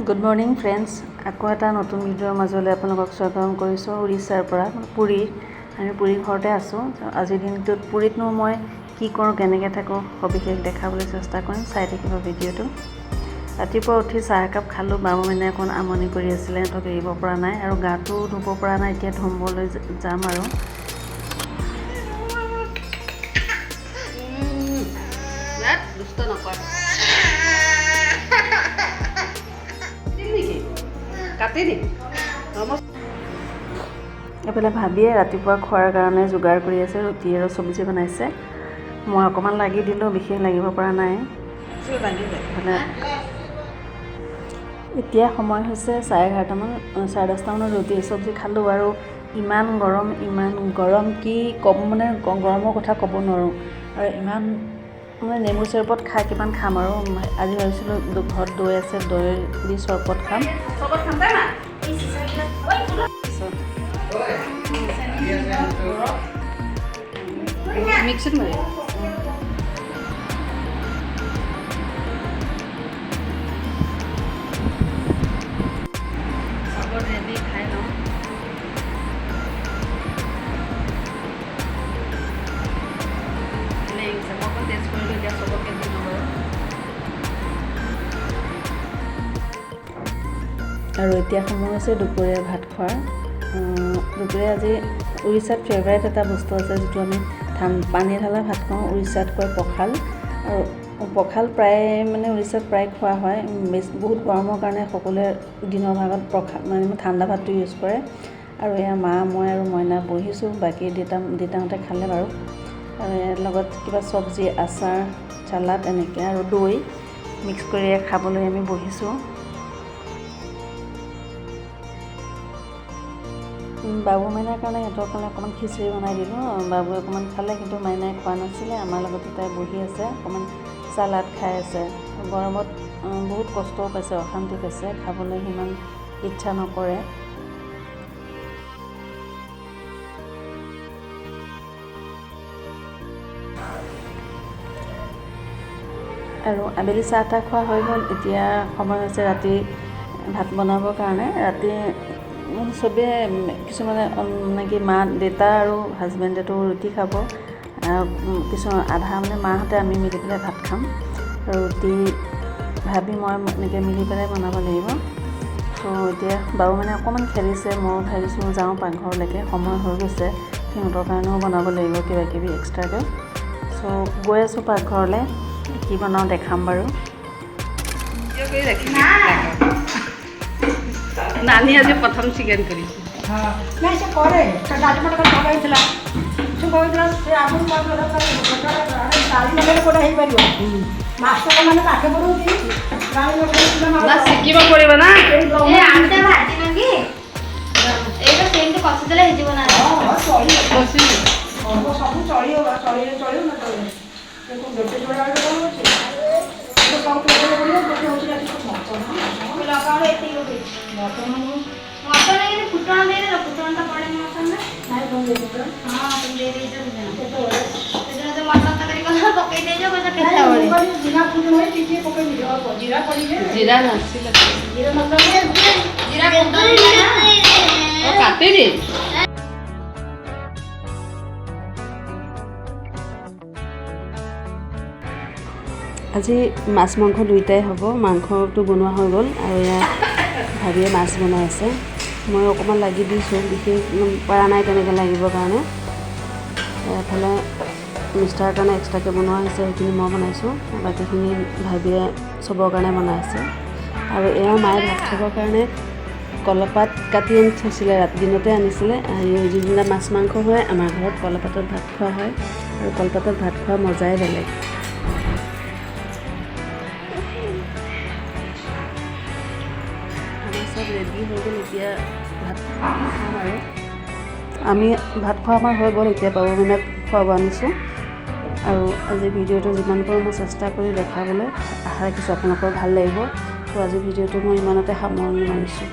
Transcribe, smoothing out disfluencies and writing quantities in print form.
Good morning friends. আকৌ এটা নতুন ভিডিঅ'ৰ মাজলৈ আপোনালোকক স্বাগতম কৰিছোঁ উৰিষ্যাৰ পৰা পুৰি আমি পুৰি ঘৰতে আছোঁ আজিৰ দিনটোত পুৰিতনো মই কি কৰোঁ কেনেকৈ থাকোঁ সবিশেষ দেখাবলৈ চেষ্টা কৰিম চাই থাকিব ভিডিঅ'টো ৰাতিপুৱা উঠি চাহ একাপ খালোঁ বাবু মানে অকণ আমনি কৰি আছিলে সিহঁতক এৰিব পৰা নাই আৰু গাটো ধুব পৰা নাই এতিয়া ধুবলৈ যাম আৰু দুষ্ট নকয় কাটি দিম এইফালে ভাবিয়ে ৰাতিপুৱা খোৱাৰ কাৰণে যোগাৰ কৰি আছে ৰুটি আৰু চব্জি বনাইছে মই অকণমান লাগি দিলোঁ বিশেষ লাগিব পৰা নাই এতিয়া সময় হৈছে 11:30মান 10:30মানত ৰুটি চব্জি খালোঁ আৰু ইমান গৰম কি ক'ব মানে গৰমৰ কথা ক'ব নোৱাৰোঁ আৰু ইমান মানে নেমু চৰবত খাই কিমান খাম আৰু আজি ভাবিছিলোঁ ঘৰত দৈ আছে দৈ দি চৰবত খাম মিক্সিত মাৰি চবত ৰেডি খাই লওঁ টেষ্ট কৰিলোঁ এতিয়া চবকে দি লওঁ আৰু এতিয়া সময় হৈছে দুপৰীয়া ভাত খোৱাৰ দুপৰীয়া আজি উৰিষ্যাত ফেভাৰেট এটা বস্তু আছে যিটো আমি পানী ঢালা ভাত খাওঁ উৰিষ্যাত কয় পখাল আৰু পখাল প্ৰায় মানে উৰিষ্যাত প্ৰায় খোৱা হয় বহুত গৰমৰ কাৰণে সকলোৱে দিনৰ ভাগত পখাল মানে ঠাণ্ডা ভাতটো ইউজ কৰে আৰু এয়া মা মই আৰু মইনা বহিছোঁ বাকী দেউতাহঁতে খালে বাৰু আৰু ইয়াৰ লগত কিবা চব্জি আচাৰ চালাড এনেকৈ আৰু দৈ মিক্স কৰি খাবলৈ আমি বহিছোঁ বাবু মাইনাৰ কাৰণে সিহঁতৰ কাৰণে অকণমান খিচিৰি বনাই দিলোঁ বাবুৱে অকণমান খালে কিন্তু মাইনাই খোৱা নাছিলে আমাৰ লগতে তাই বহি আছে অকণমান চালাড খাই আছে গৰমত বহুত কষ্টও পাইছে অশান্তি পাইছে খাবলৈ সিমান ইচ্ছা নকৰে আৰু আবেলি চাহ তাহ খোৱা হৈ গ'ল এতিয়া সময় হৈছে ৰাতি ভাত বনাবৰ কাৰণে ৰাতি চবেই কিছুমানে নেকি মা দেউতা আৰু হাজবেণ্ডেতো ৰুটি খাব কিছুমান আধা মানে মাহঁতে আমি মিলি পেলাই ভাত খাম ৰুটি ভাবি মই এনেকৈ মিলি পেলাই বনাব লাগিব ত' এতিয়া বাবু মানে অকণমান খেলিছে মই ভাবিছোঁ যাওঁ পাকঘৰলৈকে সময় হৈ গৈছে সিহঁতৰ কাৰণেও বনাব লাগিব কিবা কিবি এক্সট্ৰাকৈ চ' গৈ আছোঁ পাকঘৰলৈ কি বনাওঁ দেখাম বাৰু নানি আজি প্ৰথম চিকেন কৰিছে ନାଇଁ ସେ କରେ ଡାଲି ମଟର ଭଲ ହେଇଥିଲା ସେ କହୁଥିଲା ସେ ଆଗରୁ ଡାଲି ମଟର କୋଉଟା ହେଇପାରିବ ମାଷ୍ଟର ମାନେ ପାଠ ପଢ଼ଉଛି ଡାଲି ମଟର ଶିଖିବ ପଡ଼ିବ ନା ଆଳୁଟା ଭାଜିନ କି ଏଇଟା ସେମିତି କଷିଦେଲେ ହେଇଯିବ ନା ସବୁ ଚଳିବ ନା ଚଳିବ ଗୋଟେ ଯୋଡ଼ା କ'ଣ ଅଛି ସବୁ ପେଟରେ ପଡ଼ିବ ଗୋଟେ ହେଉଛି ଲଙ୍କାଗୁଣ୍ଡ ଏତିକି ମଟନ କିନ୍ତୁ ଫୁଟଣ ଦେଇଦେଲ ଫୁଟଣଟା ପଡ଼େ ମଟନରେ ନାଇଁ କ'ଣ ଦେଇଦେଲ ହଁ তুমি ଦେଇ ଦେଇଛ ସେଦିନ ତ ମଟନ ତରକାରୀ କଲା ପକେଇ ଦେଇଛ ପଇସା କେତେ ବଳେ ଜିରା ଫୁଟଣ ହେଇ ଟିକେ ପକେଇ ଦିଅ ଜିରା ପଡ଼ିଲେ ଜିରା ନଥିଲା ଜିରା ନଦେଲେ ଜିରା ଗୁଣ୍ଡ ଦେଇନା କାଟିବି আজি মাছ মাংস দুইটাই হ'ব মাংসটো বনোৱা হৈ গ'ল আৰু এয়া ভাবিয়ে মাছ বনাই আছে মই অকণমান লাগি দিছোঁ বিশেষ পৰা নাই তেনেকৈ লাগিবৰ কাৰণে এফালে মিষ্টাৰৰ কাৰণে এক্সট্ৰাকৈ বনোৱা হৈছে সেইখিনি মই বনাইছোঁ বাকীখিনি ভাবিয়ে চবৰ কাৰণে বনাই আছে আৰু এয়া মায়ে ভাত খাবৰ কাৰণে কলপাত কাটি আনি থৈছিলে ৰাতি দিনতে আনিছিলে আৰু যিদিনা মাছ মাংস হয় আমাৰ ঘৰত কলপাতত ভাত খোৱা হয় আৰু কলপাতত ভাত খোৱা মজাই বেলেগ চব ৰেডি হৈ গ'ল এতিয়া ভাত খাম আৰু আমি ভাত খোৱা আমাৰ হৈ গ'ল এতিয়া বাবু মাইনাক খোৱাব আনিছোঁ আৰু আজি ভিডিঅ'টো যিমান পাৰোঁ মই চেষ্টা কৰি দেখাবলৈ আশা ৰাখিছোঁ আপোনালোকৰ ভাল লাগিব ত' আজি ভিডিঅ'টো মই ইমানতে সামৰণি মাৰিছোঁ